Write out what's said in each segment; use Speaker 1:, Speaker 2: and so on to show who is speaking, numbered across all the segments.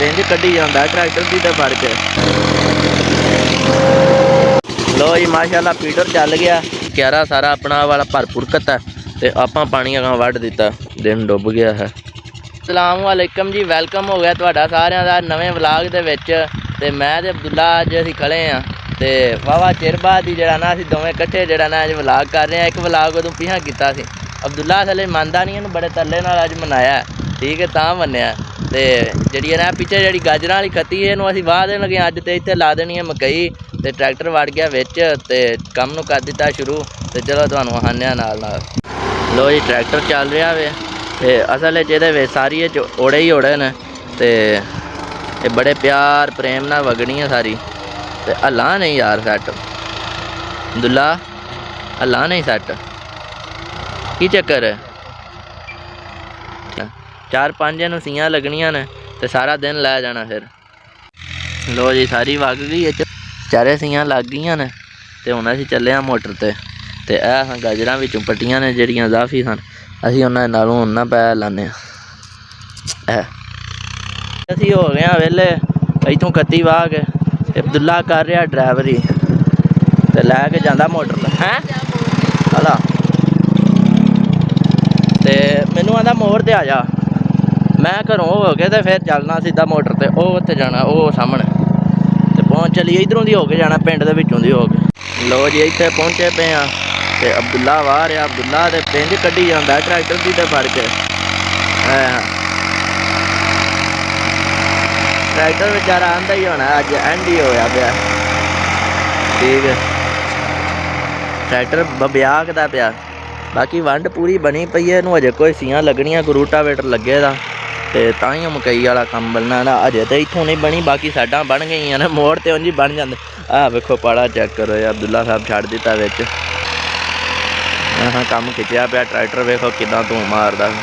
Speaker 1: पिंज कड्ढी जांदा ट्रैक्टर दी ते फड़ के। लो जी माशाअल्लाह फीडर चल गया, क्यारा सारा अपना वाला भरपूर कत्ता ते आपां पानी अगां वड्ढ दिता, दिन डुੱਬ गया है। अस्सलाम वालेकुम जी, वेलकम हो गया तुहाडा सारिਆਂ ਦਾ नवें व्लॉग ਦੇ ਵਿੱਚ। ਤੇ ਮੈਂ ਤੇ ਅਬਦੁੱਲਾ ਅੱਜ ਅਸੀਂ ਖੜੇ ਹਾਂ ਤੇ ਵਾਹਵਾ ਚਿਰ ਬਾਅਦ ਹੀ ਜਿਹੜਾ ਨਾ ਅਸੀਂ ਦੋਵੇਂ ਇਕੱਠੇ ਜਿਹੜਾ ਨਾ ਅੱਜ ਵਲਾਗ ਕਰ ਰਹੇ ਹਾਂ। ਇੱਕ ਵਲਾਗ ਉਦੋਂ ਪਿਛਾਂ ਕੀਤਾ ਸੀ, ਅਬਦੁੱਲਾ ਅਸਲੇ ਮੰਨਦਾ ਨਹੀਂ, ਇਹਨੂੰ ਬੜੇ ਤਰਲੇ ਨਾਲ ਅੱਜ ਮਨਾਇਆ, ਠੀਕ ਹੈ ਤਾਂ ਮੰਨਿਆ। ਤੇ ਜਿਹੜੀ ਨਾ ਪਿੱਛੇ ਜਿਹੜੀ ਗਾਜਰਾਂ ਵਾਲੀ ਖੱਤੀ ਇਹਨੂੰ ਅਸੀਂ ਵਾਹ ਦੇਣ ਲੱਗੇ ਅੱਜ, ਤੇ ਇੱਥੇ ਲਾ ਦੇਣੀ ਹੈ ਮਕਈ, ਤੇ ਟਰੈਕਟਰ ਵੜ ਗਿਆ ਵਿੱਚ ਤੇ ਕੰਮ ਨੂੰ ਕਰ ਦਿੱਤਾ ਸ਼ੁਰੂ। ਤੇ ਚਲੋ ਤੁਹਾਨੂੰ ਆਉਂਦੇ ਨਾਲ ਨਾਲ। ਲੋ ਜੀ ਟਰੈਕਟਰ ਚੱਲ ਰਿਹਾ ਵੇ ਤੇ ਅਸਲ ਵਿੱਚ ਇਹਦੇ ਵਿੱਚ ਸਾਰੀ ਇਹ ਓੜੇ ਹੀ ਓੜੇ ਨੇ ਤੇ ਇਹ ਬੜੇ ਪਿਆਰ ਪ੍ਰੇਮ ਨਾਲ ਵਗਣੀ ਹੈ ਸਾਰੀ। ਤੇ ਹੱਲਾਂ ਨਹੀਂ ਯਾਰ ਸੈੱਟ, ਦੁੱਲਾ ਹੱਲਾਂ ਨਹੀਂ ਸੈੱਟ, ਕੀ ਚੱਕਰ ਹੈ? 4-5 ਨੂੰ ਸੀਆਂ ਲੱਗਣੀਆਂ ਨੇ ਤੇ ਸਾਰਾ ਦਿਨ ਲੈ ਜਾਣਾ ਫਿਰ। ਲੋ ਜੀ ਸਾਰੀ ਵਗ ਗਈ ਇਹ 'ਚ, ਚਾਰੇ ਸੀਆਂ ਲੱਗ ਗਈਆਂ ਨੇ ਤੇ ਹੁਣ ਅਸੀਂ ਚੱਲੇ ਹਾਂ ਮੋਟਰ ਤੇ। ਤੇ ਇਹ ਗਾਜਰਾਂ ਵਿੱਚੋਂ ਪੱਟੀਆਂ ਨੇ ਜਿਹੜੀਆਂ ਜ਼ਾਫੀ ਸਨ, ਅਸੀਂ ਉਹਨਾਂ ਨਾਲੋਂ ਉਹਨਾਂ ਪੈ ਲਾਉਂਦੇ ਹਾਂ। ਅਸੀਂ ਹੋ ਗਏ ਹਾਂ ਵਿਹਲੇ ਇੱਥੋਂ ਖੱਤੀ ਵਾਹ ਕੇ, ਤੇ ਅਬਦੁੱਲਾ ਕਰ ਰਿਹਾ ਡਰਾਈਵਰੀ ਤੇ ਲੈ ਕੇ ਜਾਂਦਾ ਮੋਟਰ ਤੇ। ਹੈਂ ਹਲਾ ਤੇ ਮੈਨੂੰ ਆਂਦਾ ਮੋੜ ਤੇ ਆ ਜਾ, ਮੈਂ ਘਰੋਂ ਹੋ ਕੇ ਤੇ ਫਿਰ ਚੱਲਣਾ ਸਿੱਧਾ ਮੋਟਰ ਤੇ, ਉਹ ਉੱਥੇ ਜਾਣਾ ਉਹ ਸਾਹਮਣੇ ਤੇ ਪਹੁੰਚ ਚਲੀਏ ਇੱਧਰੋਂ ਦੀ ਹੋ ਕੇ ਜਾਣਾ ਪਿੰਡ ਦੇ ਵਿੱਚੋਂ ਦੀ ਹੋ ਕੇ। ਲੋ ਜੀ ਇੱਥੇ ਪਹੁੰਚੇ ਪਏ ਹਾਂ ਤੇ ਅਬਦੁੱਲਾ ਵਾਹ ਰਿਹਾ, ਅਬਦੁੱਲਾ ਤੇ ਪਿੰਜ ਕੱਢੀ ਜਾਂਦਾ ਟਰੈਕਟਰ ਦੀ ਤੇ ਫੜ ਕੇ। ट्रैक्टर बेचारा आंदा ही होना, अज एंड ही होया पिया, ठीक है ट्रैक्टर बब्याकदा पिया। बाकी वंड पूरी बनी पई है, इनू अजे कोई सीआं लगनियां, कोई रूटावेटर लगे दा ते तां ही मकई वाला कम बनना ना, अजे तो इत्थों नहीं बनी, बाकी साइडां बन गई ने, मोड़ ते उंज ही बन जांदे। आ वेखो पाड़ा चेक करो यार, अब्दुल्ला साहब छड़ दिता विच। हाँ कम खिच्चिया पिया ट्रैक्टर, वेखो किदां धूं मारदा।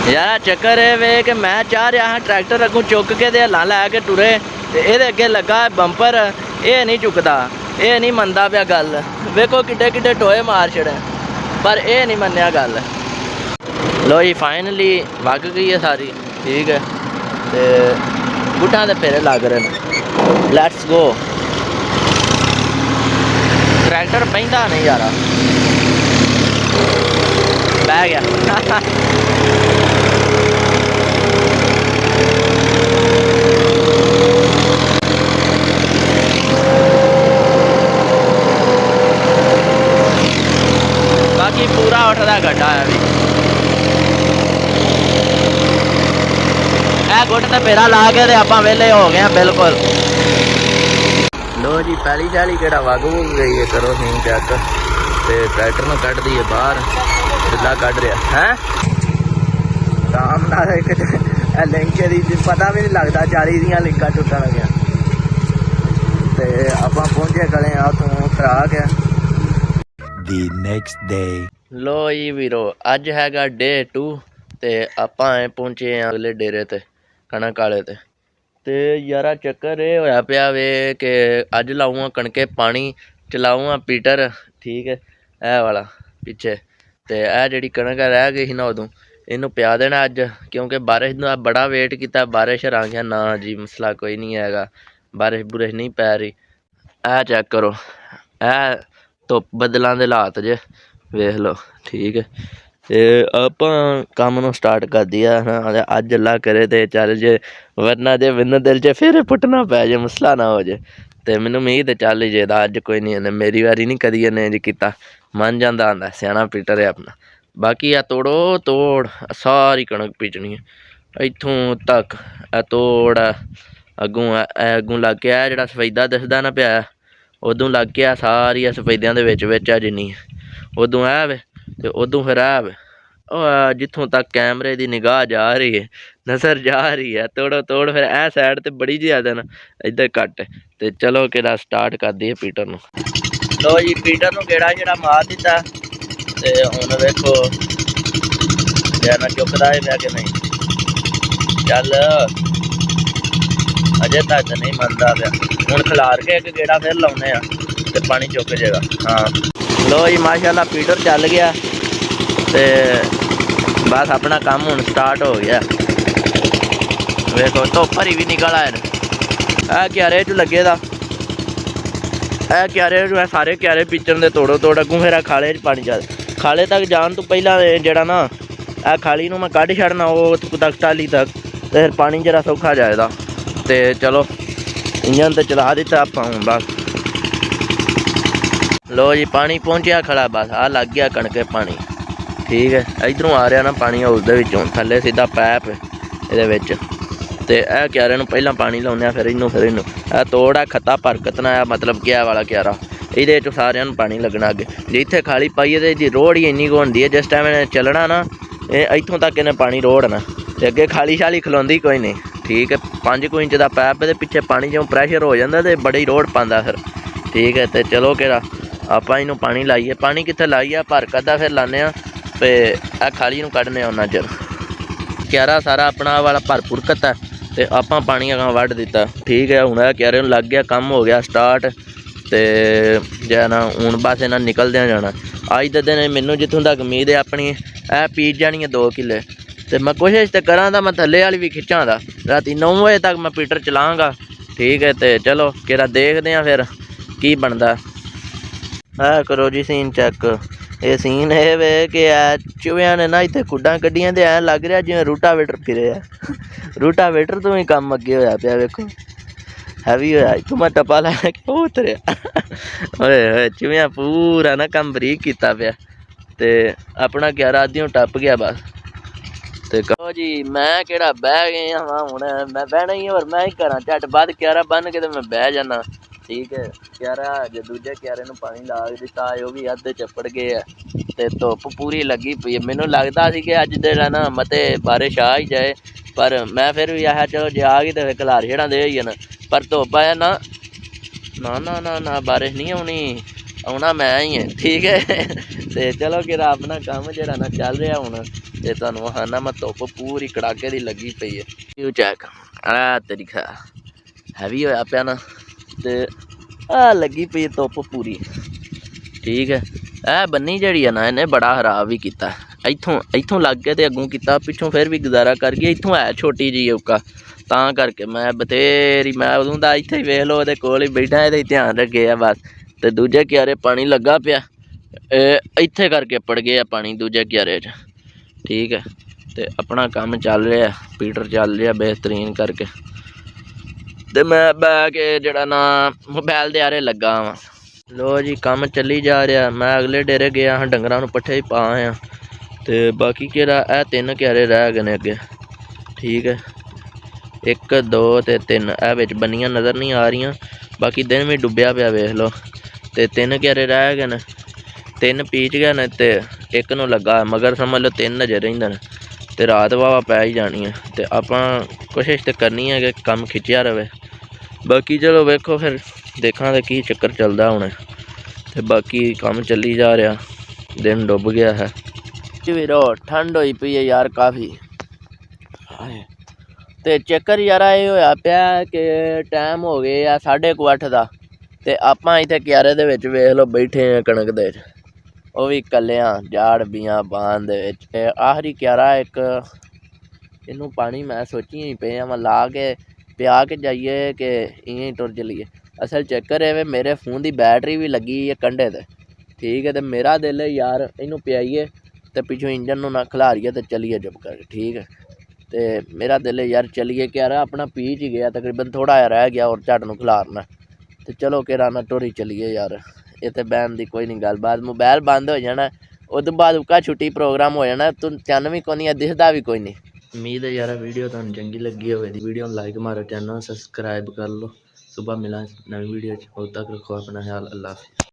Speaker 1: यार चक्कर है वे कि मैं चाह रहा हाँ ट्रैक्टर अगों चुक के ते हल्लां लै के टुरे, ते इहदे अगे लगा बंपर, ये नहीं चुकता, ये नहीं मनदा पिया गल। वेखो किड्डे किड्डे टोए मार छड़े, पर ये नहीं मन्निया गल। लो जी फाइनली वग गई है सारी, ठीक है ते गुट्टां ते फेरे लग रहे हैं। Let's go. ट्रैक्टर बहिंदा नहीं यार, बह गया बाकी पूरा उठदा गड्ढा है भी। ए गुट ते फेरा ला के ते आपां वेले हो गए बिल्कुल। लो जी पहली शैली केड़ा वग वुग गई है, करो सीन चेक ते ट्रैक्टर नूं कढ दईए बाहर, बिल्ला कढ रहा है काम नाल एक लिंक दी पता भी नहीं लगता, चारी दियां लिंकां टुटन लगियां ते आपां पहुंचे गले आ तूं करा के।
Speaker 2: The next day.
Speaker 1: लो जी वीरो अज हैगा डे 2 ते आपां पहुंचे अगले डेरे ते कणक वाले ते यारा चक्कर ये होया पिया वे कि अज लाऊंगा कणके पानी, चलाऊंगा पीटर, ठीक है ए वाला पिछे ते ए जिहड़ी कणक रह गई ही ना उदों इनू पिया देना अज, क्योंकि बारिश का बड़ा वेट किया, बारिश आ गया ना जी, मसला कोई नहीं है, बारिश बुरिश नहीं पै रही। ए चेक करो ए धुप बदलों के हालात जे वेख लो, ठीक है ते आपां काम नूं स्टार्ट कर दिया ना, अज अल्लाह करे ते चल जे, वरना जे मैनूं दिल च फिर पुट्टना पै जे, मसला ना हो जे। ते मैनूं उम्मीद चल जे अज कोई नहीं, मेरी वारी नहीं कदी इन्ने इंज कीता, मन जांदा आंदा स्याणा पीटर है अपना। ਬਾਕੀ ਆ ਤੋੜੋ ਤੋੜ ਸਾਰੀ ਕਣਕ ਬੀਜਣੀ ਹੈ ਇੱਥੋਂ ਤੱਕ। ਇਹ ਤੋੜ ਅੱਗੋਂ ਲੱਗ ਕੇ ਆ ਜਿਹੜਾ ਸਫੈਦਾ ਦਿਸਦਾ ਨਾ ਪਿਆ ਉਦੋਂ ਲੱਗ ਕੇ ਆ ਸਾਰੀ ਸਫੈਦਿਆਂ ਦੇ ਵਿੱਚ ਆ ਜਿੰਨੀ ਉਦੋਂ ਆ ਵੇ ਤੇ ਉਦੋਂ ਫਿਰ ਆ ਵੇ ਉਹ ਜਿੱਥੋਂ ਤੱਕ ਕੈਮਰੇ ਦੀ ਨਿਗਾਹ ਜਾ ਰਹੀ ਹੈ ਨਜ਼ਰ ਜਾ ਰਹੀ ਹੈ ਤੋੜੋ ਤੋੜ। ਫਿਰ ਇਹ ਸਾਈਡ ਤੇ ਬੜੀ ਜ਼ਿਆਦਾ ਨਾ ਇੱਧਰ ਘੱਟ ਤੇ ਚਲੋ ਕਿਹੜਾ ਸਟਾਰਟ ਕਰ ਦਈਏ ਪੀਟਰ ਨੂੰ। ਲੋ ਜੀ ਪੀਟਰ ਨੂੰ ਕਿਹੜਾ ਜਿਹੜਾ ਮਾਰ ਦਿੱਤਾ ਤੇ ਹੁਣ ਵੇਖੋ ਨਾ ਚੁੱਕਦਾ ਹੈ ਪਿਆ ਕਿ ਨਹੀਂ। ਚੱਲ ਅਜੇ ਤੱਕ ਨਹੀਂ ਮੰਨਦਾ ਪਿਆ। ਹੁਣ ਖਿਲਾਰ ਕੇ ਇੱਕ ਗੇੜਾ ਫਿਰ ਲਾਉਨੇ ਆ ਤੇ ਪਾਣੀ ਚੁੱਕ ਜਾਏਗਾ। ਹਾਂ ਲੋ ਜੀ ਮਾਸ਼ਾਅੱਲਾ ਪੀਟਰ ਚੱਲ ਗਿਆ ਤੇ ਬਸ ਆਪਣਾ ਕੰਮ ਹੁਣ ਸਟਾਰਟ ਹੋ ਗਿਆ। ਵੇਖੋ ਧੁੱਪ ਭਰੀ ਵੀ ਨਿਕਲ ਆਏ ਨੇ। ਇਹ ਕਿਆਰੇ 'ਚ ਲੱਗੇ ਦਾ ਇਹ ਕਿਆਰੇ 'ਚ ਸਾਰੇ ਕਿਆਰੇ ਪੀਚਣ ਦੇ ਤੋੜੋ ਤੋੜ ਅੱਗੋਂ ਫਿਰ ਖਾਲੇ 'ਚ ਪਾਣੀ ਚੱਲ। ਖਾਲੇ ਤੱਕ ਜਾਣ ਤੋਂ ਪਹਿਲਾਂ ਜਿਹੜਾ ਨਾ ਇਹ ਖਾਲੀ ਨੂੰ ਮੈਂ ਕੱਢ ਛੱਡਣਾ ਉਹ ਤੱਕ ਟਾਲੀ ਤੱਕ ਤੇ ਫਿਰ ਪਾਣੀ ਜਰਾ ਸੌਖਾ ਜਾਏਗਾ। ਤੇ ਚਲੋ ਇੰਜਨ ਤੇ ਚਲਾ ਦਿੱਤਾ ਆਪਾਂ ਹੁਣ ਬਸ। ਲੋ ਜੀ ਪਾਣੀ ਪਹੁੰਚਿਆ ਖੜਾ ਬਸ ਆ ਲੱਗ ਗਿਆ ਕਣਕੇ ਪਾਣੀ। ਠੀਕ ਹੈ ਇੱਧਰੋਂ ਆ ਰਿਹਾ ਨਾ ਪਾਣੀ ਉਸ ਦੇ ਵਿੱਚੋਂ ਥੱਲੇ ਸਿੱਧਾ ਪੈਪ ਇਹਦੇ ਵਿੱਚ ਤੇ ਇਹ ਕਿਆਰੇ ਨੂੰ ਪਹਿਲਾਂ ਪਾਣੀ ਲਾਉਂਦੇ ਆ ਫਿਰ ਇਹਨੂੰ ਇਹ ਤੋੜ ਆ ਖੱਤਾ ਭਰਕਤਨਾ ਆ ਮਤਲਬ ਕਿ ਇਹ ਵਾਲਾ ਕਿਆਰਾ ਇਹਦੇ 'ਚ ਸਾਰਿਆਂ ਨੂੰ ਪਾਣੀ ਲੱਗਣਾ ਅੱਗੇ। ਜੇ ਇੱਥੇ ਖਾਲੀ ਪਾਈਏ ਤੇ ਇਹਦੀ ਰੋੜ ਹੀ ਇੰਨੀ ਕੁ ਹੁੰਦੀ ਹੈ ਜਿਸ ਟਾਈਮ ਇਹਨੇ ਚੱਲਣਾ ਨਾ ਇਹ ਇੱਥੋਂ ਤੱਕ ਇਹਨੇ ਪਾਣੀ ਰੋੜਨਾ ਤੇ ਅੱਗੇ ਖਾਲੀ ਸ਼ਾਲੀ ਖਲੋਂਦੀ ਕੋਈ ਨਹੀਂ। ਠੀਕ ਹੈ 5 ਇੰਚ ਦਾ ਪੈਪ ਇਹਦੇ ਪਿੱਛੇ ਪਾਣੀ ਜਿਉਂ ਪ੍ਰੈਸ਼ਰ ਹੋ ਜਾਂਦਾ ਤੇ ਬੜੀ ਰੋੜ ਪਾਉਂਦਾ ਫਿਰ। ਠੀਕ ਹੈ ਤੇ ਚਲੋ ਕਿਹੜਾ ਆਪਾਂ ਇਹਨੂੰ ਪਾਣੀ ਲਾਈਏ। ਪਾਣੀ ਕਿੱਥੇ ਲਾਈਏ ਭਰਕਤ ਦਾ ਫਿਰ ਲਾਉਂਦੇ ਹਾਂ ਤੇ ਇਹ ਖਾਲੀ ਨੂੰ ਕੱਢਨੇ ਆ ਉਹਨਾਂ ਚਿਰ। ਕਿਆਰਾ ਸਾਰਾ ਆਪਣਾ ਵਾਲਾ ਭਰਪੂਰ ਕੱਤਾ ਤੇ ਆਪਾਂ ਪਾਣੀ ਅਗਾਂ ਵੱਢ ਦਿੱਤਾ। ਠੀਕ ਹੈ ਹੁਣ ਇਹ ਕਿਆਰੇ ਨੂੰ ਲੱਗ ਗਿਆ ਕੰਮ ਹੋ ਗਿਆ ਸਟਾਰਟ ਤੇ ਜੇ ਨਾ ਹੁਣ ਬਸ ਇਹਨਾਂ ਨਿਕਲਦਿਆਂ ਜਾਣਾ। ਅੱਜ ਦੇ ਦਿਨ ਮੈਨੂੰ ਜਿੱਥੋਂ ਤੱਕ ਉਮੀਦ ਹੈ ਆਪਣੀ ਇਹ ਪੀਚ ਜਾਣੀ ਹੈ 2 ਕਿੱਲੇ ਤੇ ਮੈਂ ਕੋਸ਼ਿਸ਼ ਤਾਂ ਕਰਾਂ ਤਾਂ ਮੈਂ ਥੱਲੇ ਵਾਲੀ ਵੀ ਖਿੱਚਾਂ ਦਾ ਰਾਤੀ 9 ਵਜੇ ਤੱਕ ਮੈਂ ਪੀਟਰ ਚਲਾਵਾਂਗਾ। ਠੀਕ ਹੈ ਤੇ ਚਲੋ ਕਿਹੜਾ ਦੇਖਦੇ ਹਾਂ ਫਿਰ ਕੀ ਬਣਦਾ। ਆਹ ਕਰੋ ਜੀ ਸੀਨ ਚੈੱਕ। ਇਹ ਸੀਨ ਇਹ ਵੇ ਕਿ ਚੂਹਿਆਂ ਨੇ ਨਾ ਇੱਥੇ ਖੁੱਡਾਂ ਕੱਢੀਆਂ ਤੇ ਐਂ ਲੱਗ ਰਿਹਾ ਜਿਵੇਂ ਰੂਟਾਵੇਟਰ ਫਿਰੇ ਆ। ਰੂਟਾਵੇਟਰ ਤੋਂ ਹੀ ਕੰਮ ਅੱਗੇ ਹੋਇਆ ਪਿਆ ਵੇਖੋ ਹੈਵੀ ਹੋਇਆ। ਇੱਥੋਂ ਮੈਂ ਟੱਪਾ ਲੈ ਕੇ ਉਹ ਉਤਰਿਆ ਓਏ ਹੋਏ ਚੂਹਿਆਂ ਪੂਰਾ ਨਾ ਕੰਮ ਬਰੀਕ ਕੀਤਾ ਪਿਆ ਤੇ ਆਪਣਾ ਕਿਆਰਾ ਅੱਧਿਓਂ ਟੱਪ ਗਿਆ ਬਸ। ਤੇ ਕਹੋ ਜੀ ਮੈਂ ਕਿਹੜਾ ਬਹਿ ਗਿਆ ਵਾ ਹੁਣ ਮੈਂ ਬਹਿਣਾ ਹੀ ਹੋਰ ਮੈਂ ਹੀ ਕਰਾਂ ਝੱਟ ਬਾਅਦ ਕਿਆਰਾ ਬੰਨ੍ਹ ਕੇ ਤੇ ਮੈਂ ਬਹਿ ਜਾਂਦਾ। ਠੀਕ ਹੈ ਕਿਆਰਾ ਜੇ ਦੂਜੇ ਕਿਆਰੇ ਨੂੰ ਪਾਣੀ ਲਾ ਦਿੱਤਾ ਉਹ ਵੀ ਅੱਧੇ ਚੱਪੜ ਗਏ ਆ ਤੇ ਧੁੱਪ ਪੂਰੀ ਲੱਗੀ ਪਈ। ਮੈਨੂੰ ਲੱਗਦਾ ਸੀ ਕਿ ਅੱਜ ਜਿਹੜਾ ਨਾ ਮਤੇ ਬਾਰਿਸ਼ ਆ ਹੀ ਜਾਏ ਪਰ ਮੈਂ ਫਿਰ ਵੀ ਆਹ ਚਲੋ ਜੇ ਆ ਗਈ ਤਾਂ ਫਿਰ ਖਿਲਾਰ ਛੇੜਾਂ ਦੇ ਹੋਈ ਨਾ ਪਰ ਧੁੱਪ ਆਇਆ ਨਾ ਨਾ ਨਾ ਨਾ ਨਾ ਬਾਰਿਸ਼ ਨਹੀਂ ਆਉਣੀ ਆਉਣਾ ਮੈਂ ਹੀ ਹੈ। ਠੀਕ ਹੈ ਤੇ ਚਲੋ ਕਿਹੜਾ ਆਪਣਾ ਕੰਮ ਜਿਹੜਾ ਨਾ ਚੱਲ ਰਿਹਾ ਹੁਣ ਤੇ ਤੁਹਾਨੂੰ ਹਾਂ ਨਾ ਮੈਂ ਧੁੱਪ ਪੂਰੀ ਕੜਾਕੇ ਦੀ ਲੱਗੀ ਪਈ ਹੈ। ਯੂ ਚੈੱਕ ਆ ਤਰੀਕਾ ਹੈਵੀ ਹੋਇਆ ਪਿਆ ਨਾ ਤੇ ਆ ਲੱਗੀ ਪਈ ਧੁੱਪ ਪੂਰੀ। ਠੀਕ ਹੈ ਇਹ ਬੰਨੀ ਜਿਹੜੀ ਆ ਨਾ ਇਹਨੇ ਬੜਾ ਖਰਾਬ ਵੀ ਕੀਤਾ। ਇੱਥੋਂ ਲੱਗ ਕੇ ਤੇ ਅੱਗੋਂ ਕੀਤਾ ਪਿੱਛੋਂ ਫਿਰ ਵੀ ਗੁਜ਼ਾਰਾ ਕਰ ਗਈ। ਇੱਥੋਂ ਹੈ ਛੋਟੀ ਜਿਹੀ ਔਕਾ ਤਾਂ ਕਰਕੇ ਮੈਂ ਬਥੇਰੀ ਮੈਂ ਉਦੋਂ ਦਾ ਇੱਥੇ ਹੀ ਵੇਖ ਲਓ ਉਹਦੇ ਕੋਲ ਹੀ ਬੈਠਾ ਇਹਦੇ ਧਿਆਨ ਰੱਖੇ ਆ ਬਸ। ਤੇ ਦੂਜੇ ਕਿਆਰੇ ਪਾਣੀ ਲੱਗਾ ਪਿਆ ਇੱਥੇ ਕਰਕੇ ਪੜ ਗਏ ਆ ਪਾਣੀ ਦੂਜੇ ਕਿਆਰੇ 'ਚ। ਠੀਕ ਹੈ ਤੇ ਆਪਣਾ ਕੰਮ ਚੱਲ ਰਿਹਾ ਪੀਟਰ ਚੱਲ ਰਿਹਾ ਬਿਹਤਰੀਨ ਕਰਕੇ ਤੇ ਮੈਂ ਬਹਿ ਕੇ ਜਿਹੜਾ ਨਾ ਮੋਬਾਇਲ ਦੇ ਆਰੇ ਲੱਗਾ ਵਾਂ। ਲੋ ਜੀ ਕੰਮ ਚੱਲੀ ਜਾ ਰਿਹਾ। ਮੈਂ ਅਗਲੇ ਡੇਰੇ ਗਿਆ ਹਾਂ ਡੰਗਰਾਂ ਨੂੰ ਪੱਠੇ ਹੀ ਪਾ ਆਇਆ ਤੇ ਬਾਕੀ ਕਿਹੜਾ ਇਹ 3 ਕਿਆਰੇ ਰਹਿ ਗਏ ਨੇ ਅੱਗੇ। ਠੀਕ ਹੈ 1 2 ਤੇ 3 ਇਹ ਵਿੱਚ ਬੰਨੀਆਂ ਨਜ਼ਰ ਨਹੀਂ ਆ ਰਹੀਆਂ ਬਾਕੀ ਦਿਨ ਵੀ ਡੁੱਬਿਆ ਪਿਆ ਵੇਖ ਲਓ ਤੇ 3 ਕਿਆਰੇ ਰਹਿ ਗਏ ਨੇ 3 ਪੀਚ ਗਏ ਨੇ ਤੇ 1 ਨੂੰ ਲੱਗਾ ਮਗਰ ਸਮਝ ਲਓ 3 ਨਜ਼ਰ ਰਹਿੰਦੇ ਨੇ ਤੇ ਰਾਤ ਵਾਵਾ ਪੈ ਹੀ ਜਾਣੀ ਹੈ ਤੇ ਆਪਾਂ ਕੋਸ਼ਿਸ਼ ਤਾਂ ਕਰਨੀ ਹੈ ਕਿ ਕੰਮ ਖਿੱਚਿਆ ਰਹੇ। ਬਾਕੀ ਚਲੋ ਵੇਖੋ ਫਿਰ ਦੇਖਾਂਗੇ ਕੀ ਚੱਕਰ ਚੱਲਦਾ ਹੁਣ ਤੇ ਬਾਕੀ ਕੰਮ ਚੱਲੀ ਜਾ ਰਿਹਾ। ਦਿਨ ਡੁੱਬ ਗਿਆ ਹੈ ਵੀਰੋ ਠੰਡ ਹੋਈ ਪਈ ਹੈ ਯਾਰ ਕਾਫੀ ਤੇ ਚੱਕਰ ਯਾਰ ਇਹ ਹੋਇਆ ਪਿਆ ਕਿ ਟਾਈਮ ਹੋ ਗਏ ਆ 8:30 ਦਾ ਤੇ ਆਪਾਂ ਇੱਥੇ ਕਿਆਰੇ ਦੇ ਵਿੱਚ ਵੇਖ ਲਓ ਬੈਠੇ ਆ ਕਣਕ ਦੇ ਉਹ ਵੀ ਇਕੱਲਿਆਂ ਜਾੜ ਬੀਆਂ ਬਾਨ ਦੇ ਵਿੱਚ। ਆਖਰੀ ਕਿਆਰਾ ਇੱਕ ਇਹਨੂੰ ਪਾਣੀ ਮੈਂ ਸੋਚੀ ਹੀ ਪਏ ਆ ਮੈਂ ਲਾ ਕੇ ਪਿਆ ਕੇ ਜਾਈਏ ਕਿ ਇਵੇਂ ਟੁਰ ਚਲੀਏ। ਅਸਲ ਚੱਕਰ ਇਹ ਵੇ ਮੇਰੇ ਫੋਨ ਦੀ ਬੈਟਰੀ ਵੀ ਲੱਗੀ ਹੈ ਕੰਢੇ 'ਤੇ। ਠੀਕ ਹੈ ਤੇ ਮੇਰਾ ਦਿਲ ਹੈ ਯਾਰ ਇਹਨੂੰ ਪਿਆਈਏ ਤੇ ਪਿੱਛੋਂ ਇੰਜਨ ਨੂੰ ਨਾ ਖਿਲਾਰੀਏ ਤੇ ਚਲੀਏ ਚੁੱਪ ਕਰਕੇ। ਠੀਕ ਹੈ ਤੇ ਮੇਰਾ ਦਿਲ ਹੈ ਯਾਰ ਚਲੀਏ ਕਿਆਰਾ ਆਪਣਾ ਪੀਚ ਹੀ ਗਿਆ ਤਕਰੀਬਨ ਥੋੜ੍ਹਾ ਜਿਹਾ ਰਹਿ ਗਿਆ ਔਰ ਝੱਟ ਨੂੰ ਖਿਲਾਰਨਾ ਤੇ ਚਲੋ ਕਿਹੜਾ ਨਾ ਟੁਰ ਹੀ ਚਲੀਏ ਯਾਰ। ਇੱਥੇ ਬਹਿਣ ਦੀ ਕੋਈ ਨਹੀਂ ਗੱਲਬਾਤ। ਮੋਬਾਇਲ ਬੰਦ ਹੋ ਜਾਣਾ ਉਹਦੇ ਬਾਅਦ ਉਕਾ ਛੁੱਟੀ ਪ੍ਰੋਗਰਾਮ ਹੋ ਜਾਣਾ ਤੂੰ ਚੰਨ ਵੀ ਕੋਈ ਨਹੀਂ ਦਿਖਦਾ ਵੀ ਕੋਈ ਨਹੀਂ। ਉਮੀਦ ਹੈ ਯਾਰ ਵੀਡੀਓ ਤੁਹਾਨੂੰ ਚੰਗੀ ਲੱਗੀ ਹੋਵੇਗੀ। ਵੀਡੀਓ ਨੂੰ ਲਾਈਕ ਮਾਰੋ, ਚੈਨਲ ਸਬਸਕ੍ਰਾਈਬ ਕਰ ਲਓ। ਸੁਬਹ ਮਿਲਾਂ ਨਵੀਂ ਵੀਡੀਓ 'ਚ। ਉਦੋਂ ਤੱਕ ਰੱਖੋ ਆਪਣਾ ਖਿਆਲ। ਅੱਲਾ ਹਾਫਿਜ਼।